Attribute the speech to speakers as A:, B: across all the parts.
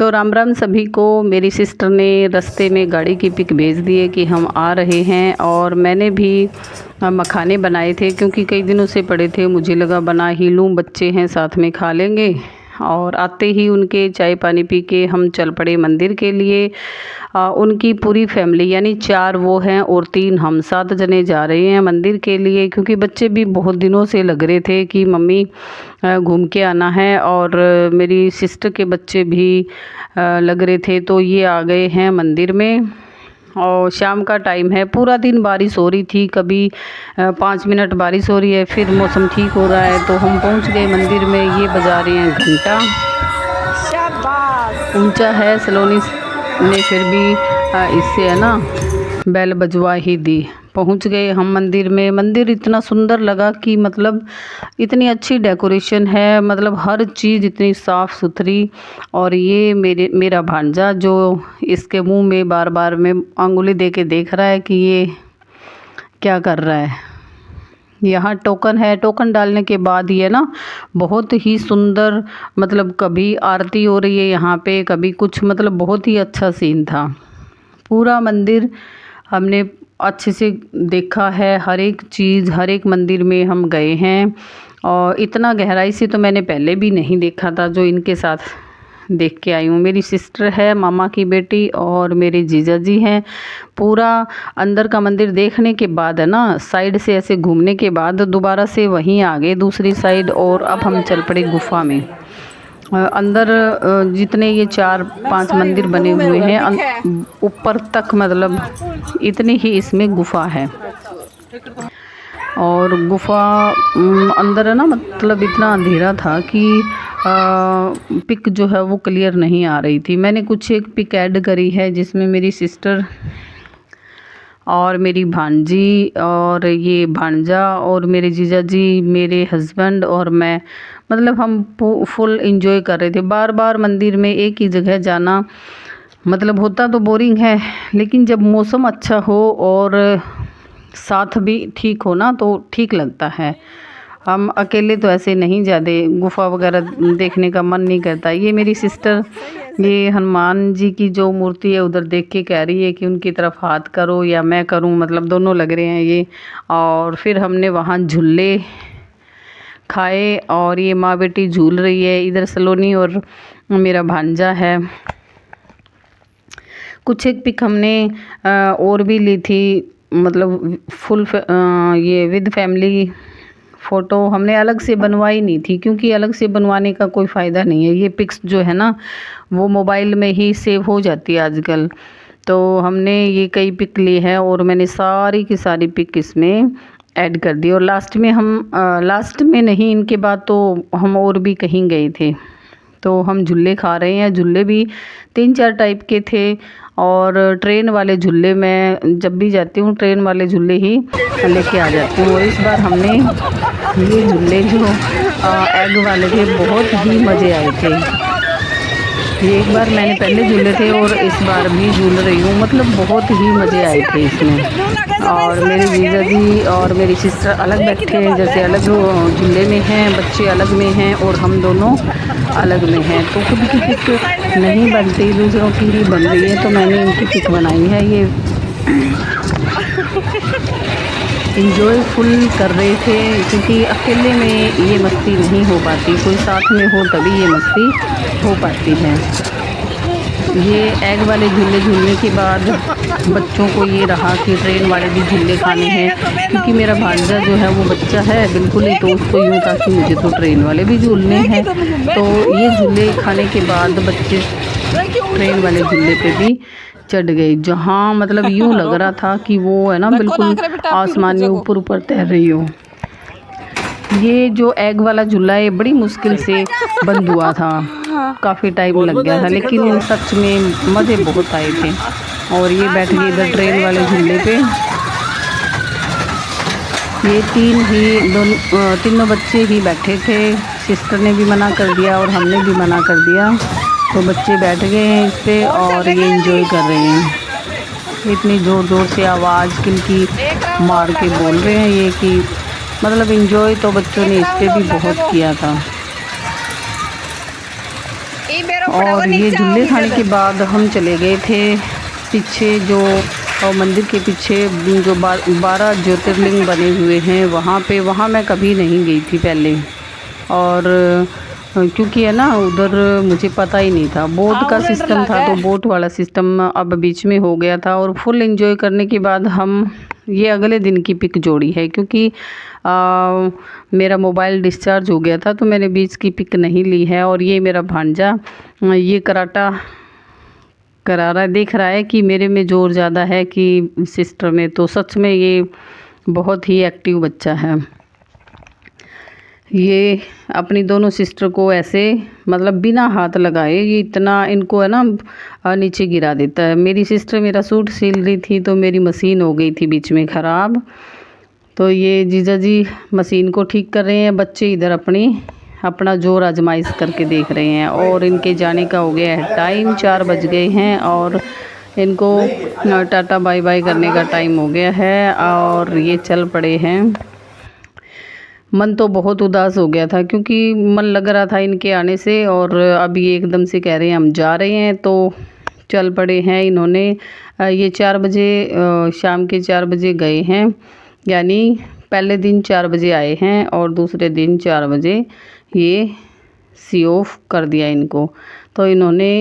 A: तो राम राम सभी को। मेरी सिस्टर ने रास्ते में गाड़ी की पिक भेज दी है कि हम आ रहे हैं, और मैंने भी मखाने बनाए थे क्योंकि कई दिनों से पड़े थे। मुझे लगा बना ही लूँ, बच्चे हैं साथ में खा लेंगे। और आते ही उनके चाय पानी पी के हम चल पड़े मंदिर के लिए। उनकी पूरी फैमिली यानी 4 वो हैं और 3 हम, 7 जने जा रहे हैं मंदिर के लिए, क्योंकि बच्चे भी बहुत दिनों से लग रहे थे कि मम्मी घूम के आना है। और मेरी सिस्टर के बच्चे भी लग रहे थे, तो ये आ गए हैं मंदिर में। और शाम का टाइम है, पूरा दिन बारिश हो रही थी, कभी 5 मिनट बारिश हो रही है, फिर मौसम ठीक हो रहा है। तो हम पहुंच गए मंदिर में। ये बजा रहे हैं घंटा, ऊंचा है सलोनी ने, फिर भी इससे है ना बेल बजवा ही दी। पहुंच गए हम मंदिर में। मंदिर इतना सुंदर लगा कि मतलब इतनी अच्छी डेकोरेशन है, मतलब हर चीज़ इतनी साफ़ सुथरी। और ये मेरा भांजा जो इसके मुंह में बार बार में अंगुली दे के देख रहा है कि ये क्या कर रहा है। यहाँ टोकन है, टोकन डालने के बाद ये ना बहुत ही सुंदर, मतलब कभी आरती हो रही है यहाँ पे, कभी कुछ, मतलब बहुत ही अच्छा सीन था। पूरा मंदिर हमने अच्छे से देखा है, हर एक चीज़, हर एक मंदिर में हम गए हैं। और इतना गहराई से तो मैंने पहले भी नहीं देखा था जो इनके साथ देख के आई हूँ। मेरी सिस्टर है, मामा की बेटी, और मेरे जीजा जी हैं। पूरा अंदर का मंदिर देखने के बाद है ना, साइड से ऐसे घूमने के बाद दोबारा से वहीं आ गए दूसरी साइड। और अब हम चल पड़े गुफा में। अंदर जितने ये 4-5 मंदिर बने हुए हैं ऊपर तक, मतलब इतनी ही इसमें गुफा है। और गुफा अंदर है ना, मतलब इतना अंधेरा था कि पिक जो है वो क्लियर नहीं आ रही थी। मैंने कुछ एक पिक ऐड करी है जिसमें मेरी सिस्टर और मेरी भांजी और ये भांजा और मेरे जीजा जी, मेरे हस्बैंड और मैं, मतलब हम फुल एंजॉय कर रहे थे। बार बार मंदिर में एक ही जगह जाना मतलब होता तो बोरिंग है, लेकिन जब मौसम अच्छा हो और साथ भी ठीक हो ना तो ठीक लगता है। हम अकेले तो ऐसे नहीं जाते, गुफा वगैरह देखने का मन नहीं करता। ये मेरी सिस्टर ये हनुमान जी की जो मूर्ति है उधर देख के कह रही है कि उनकी तरफ हाथ करो या मैं करूं, मतलब दोनों लग रहे हैं ये। और फिर हमने वहाँ झूले खाए और ये माँ बेटी झूल रही है, इधर सलोनी और मेरा भांजा है। कुछ एक पिक हमने और भी ली थी, मतलब फुल ये विद फैमिली फ़ोटो हमने अलग से बनवाई नहीं थी, क्योंकि अलग से बनवाने का कोई फ़ायदा नहीं है। ये पिक्स जो है ना वो मोबाइल में ही सेव हो जाती है आजकल। तो हमने ये कई पिक ली है और मैंने सारी की सारी पिक इसमें ऐड कर दी। और लास्ट में हम लास्ट में नहीं, इनके बाद तो हम और भी कहीं गए थे। तो हम झूले खा रहे हैं। झूले भी 3-4 टाइप के थे। और ट्रेन वाले झूले, मैं जब भी जाती हूँ ट्रेन वाले झूले ही लेके आ जाती हूँ। और इस बार हमने ये झूले जो एग वाले थे, बहुत ही मज़े आए थे। ये एक बार मैंने पहले झूले थे और इस बार भी झूल रही हूँ, मतलब बहुत ही मज़े आए थे इसमें। और मेरे जीजा जी और मेरी सिस्टर अलग बैठे हैं, जैसे अलग झूले में हैं, बच्चे अलग में हैं और हम दोनों अलग में हैं। तो खुद की पिक नहीं बनती, दूसरों की ही बन रही है, तो मैंने इनकी पिक बनाई है। ये इंजॉय फुल कर रहे थे, क्योंकि अकेले में ये मस्ती नहीं हो पाती, कोई साथ में हो तभी ये मस्ती हो पाती है। ये एग वाले झूले झूलने के बाद बच्चों को ये रहा कि ट्रेन वाले भी झूले खाने हैं, क्योंकि मेरा भांजा जो है वो बच्चा है बिल्कुल ही, तो उसको यूँ था कि मुझे तो ट्रेन वाले भी झूलने हैं। तो ये झूले खाने के बाद बच्चे ट्रेन वाले झूले पे भी चढ़ गई, जहाँ मतलब यूँ लग रहा था कि वो है ना बिल्कुल आसमान में ऊपर ऊपर तैर रही हो। ये जो एग वाला झूला है बड़ी मुश्किल से बंद हुआ था, काफ़ी टाइम लग गया था, लेकिन सच में मज़े बहुत आए थे। और ये बैठ गए इधर ट्रेन वाले झूले पे। ये तीनों बच्चे ही बैठे थे। सिस्टर ने भी मना कर दिया और हमने भी मना कर दिया, तो बच्चे बैठ गए हैं इस पर और ये एंजॉय कर रहे हैं। इतनी ज़ोर ज़ोर से आवाज़ किनकी मार के बोल रहे हैं ये कि मतलब एंजॉय तो बच्चों ने इस पर भी बहुत किया था। और ये झूले खाने के बाद हम चले गए थे पीछे जो और मंदिर के पीछे जो 12 ज्योतिर्लिंग बने हुए हैं वहाँ पे। वहाँ मैं कभी नहीं गई थी पहले, और क्योंकि है ना उधर मुझे पता ही नहीं था। बोट का सिस्टम था तो बोट वाला सिस्टम अब बीच में हो गया था। और फुल एंजॉय करने के बाद हम ये अगले दिन की पिक जोड़ी है, क्योंकि मेरा मोबाइल डिस्चार्ज हो गया था तो मैंने बीच की पिक नहीं ली है। और ये मेरा भांजा ये कराटा करा रहा है, देख रहा है कि मेरे में जोर ज़्यादा है कि सिस्टर में। तो सच में ये बहुत ही एक्टिव बच्चा है। ये अपनी दोनों सिस्टर को ऐसे मतलब बिना हाथ लगाए ये इतना इनको है ना नीचे गिरा देता है। मेरी सिस्टर मेरा सूट सिल रही थी तो मेरी मशीन हो गई थी बीच में ख़राब, तो ये जीजा जी मशीन को ठीक कर रहे हैं। बच्चे इधर अपना जोर आजमाइश करके देख रहे हैं। और इनके जाने का हो गया है टाइम, 4 बज गए हैं और इनको टाटा बाय बाय करने का टाइम हो गया है। और ये चल पड़े हैं। मन तो बहुत उदास हो गया था क्योंकि मन लग रहा था इनके आने से, और अभी एकदम से कह रहे हैं हम जा रहे हैं, तो चल पड़े हैं इन्होंने। ये 4 बजे शाम के 4 बजे गए हैं, यानी पहले दिन 4 बजे आए हैं और दूसरे दिन 4 बजे ये सी ऑफ कर दिया इनको। तो इन्होंने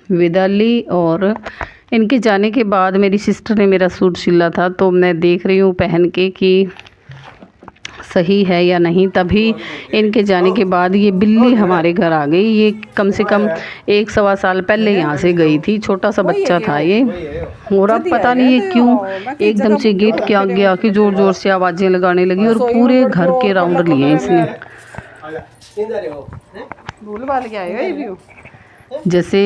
A: विदा ली। और इनके जाने के बाद मेरी सिस्टर ने मेरा सूट सिला था तो मैं देख रही हूँ पहन के कि सही है या नहीं। तभी इनके जाने के बाद ये बिल्ली हमारे घर आ गई। ये कम से कम 1-1.25 साल पहले यहाँ से गई थी, छोटा सा बच्चा था ये। और अब पता नहीं ये क्यों एकदम से गेट के आगे आके जोर जोर से आवाज़ें लगाने लगी और पूरे घर के राउंड लिए इसने। जैसे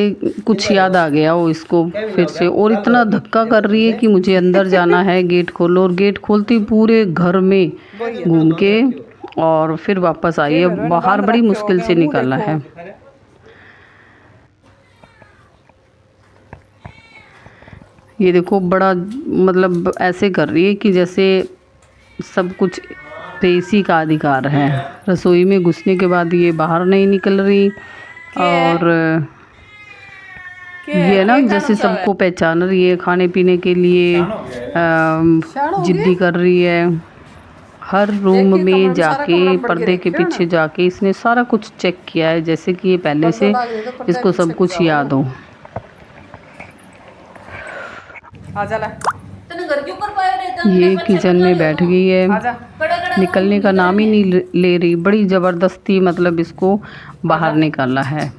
A: कुछ याद आ गया हो इसको फिर से, और इतना धक्का कर रही है कि मुझे अंदर जाना है, गेट खोलो। और गेट खोलती पूरे घर में घूम के और फिर वापस आई है। बाहर बड़ी मुश्किल से निकाला है। ये देखो बड़ा मतलब ऐसे कर रही है कि जैसे सब कुछ इसी का अधिकार है। रसोई में घुसने के बाद ये बाहर नहीं निकल रही, और ये ना जैसे सबको पहचान रही है, खाने पीने के लिए जिद्दी कर रही है। हर रूम में जाके पर्दे के पीछे जाके इसने सारा कुछ चेक किया है, जैसे कि ये पहले से इसको सब कुछ याद हो। ये किचन में बैठ गई है, निकलने का नाम ही नहीं ले रही। बड़ी ज़बरदस्ती मतलब इसको बाहर निकाला है।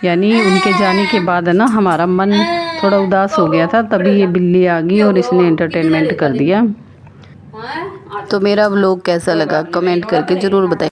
A: यानी उनके जाने के बाद है ना हमारा मन थोड़ा उदास हो गया था, तभी ये बिल्ली आ गई और इसने एंटरटेनमेंट कर दिया। तो मेरा व्लॉग कैसा लगा कमेंट करके ज़रूर बताइए।